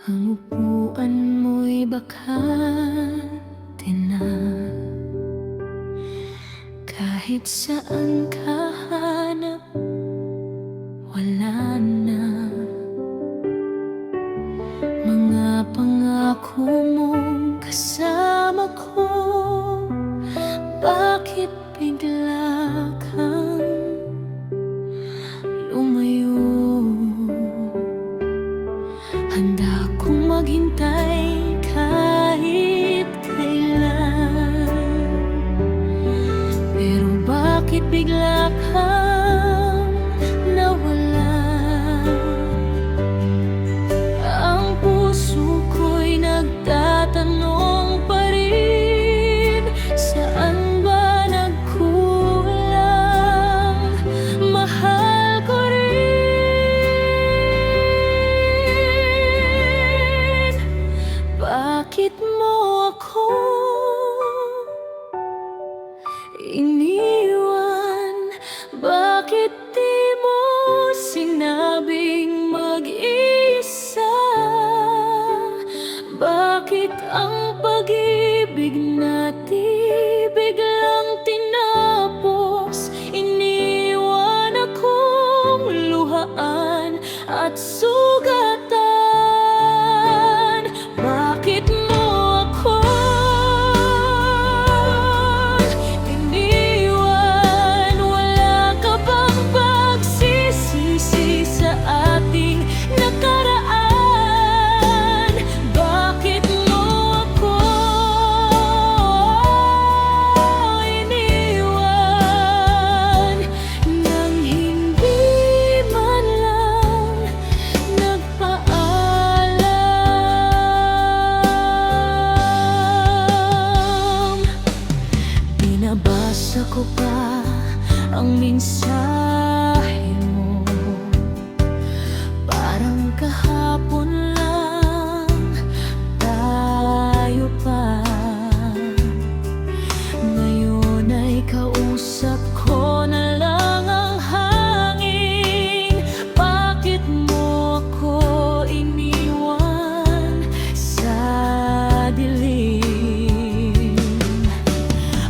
Ang upuan mo'y bakante na, kahit saan ka hanap, wala na. Mga pangako mong kasama ko, bakit bigla kang lumayo? Handa akong maghintay kahit kailan, pero bakit bigla kang nawala? Ang puso ko'y nagtatanong pa rin, saan ba nagkulang? Mahal ko rin. Bakit mo ako iniwan? Bakit di mo sinabing mag-isa? Bakit ang pag-ibig natin biglang tinapos? Iniwan akong luhaan at sugatan. Bakit mo ako iniwan? Wala ka bang pagsisisi sa ating nakaraan? Bakit mo ako iniwan nang hindi man lang nagpaalam? Binabasa ko pa ang mensahe mo, parang kahapon lang tayo pa. Ngayon ay kausap ko na lang ang hangin. Bakit mo ako iniwan sa dilim?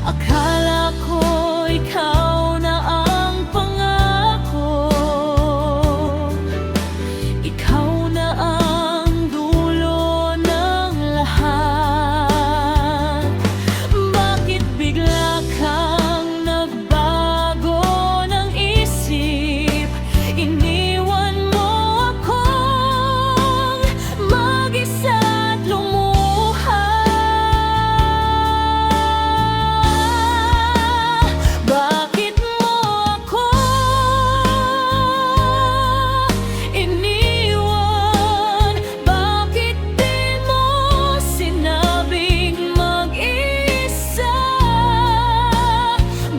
Akala ko ikaw na ang pangako, ikaw na ang dulo ng lahat. Bakit bigla kang nagbago ng isip? Iniwan mo akong mag-isa at lumuha. Bakit mo ako iniwan? Bakit di mo sinabing mag-isa?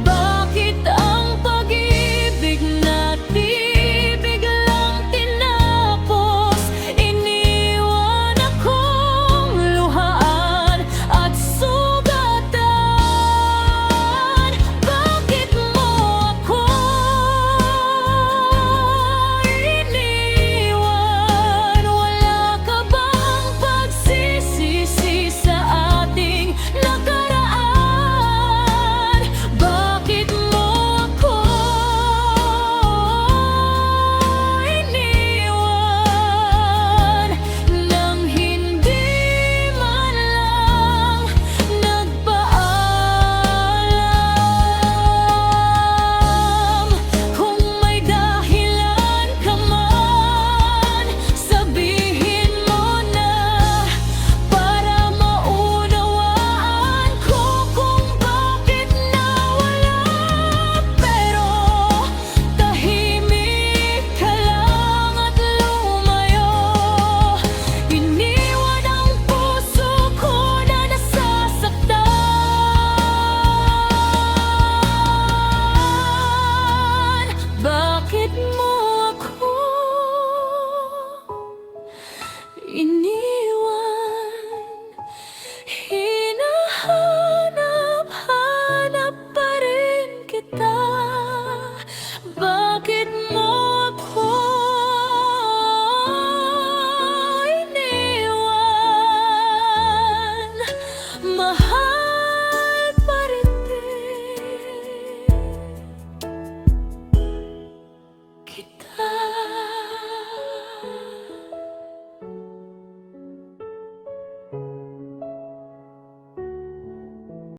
Bakit ang pag-ibig natin biglang tinapos? Iniwan akong luhaan at sugatan. Bakit mo ako iniwan? Wala ka bang pagsisisi sa ating nakaraan? Bakit mo ako iniwan nang hindi man lang nagpaalam? Kung may dahilan ka man, sabihin mo na para maunawaan ko kung bakit nawala. Pero tahimik ka lang at lumayo. Iniwan ang puso ko na nasasaktan. Bakit mo ako iniwan?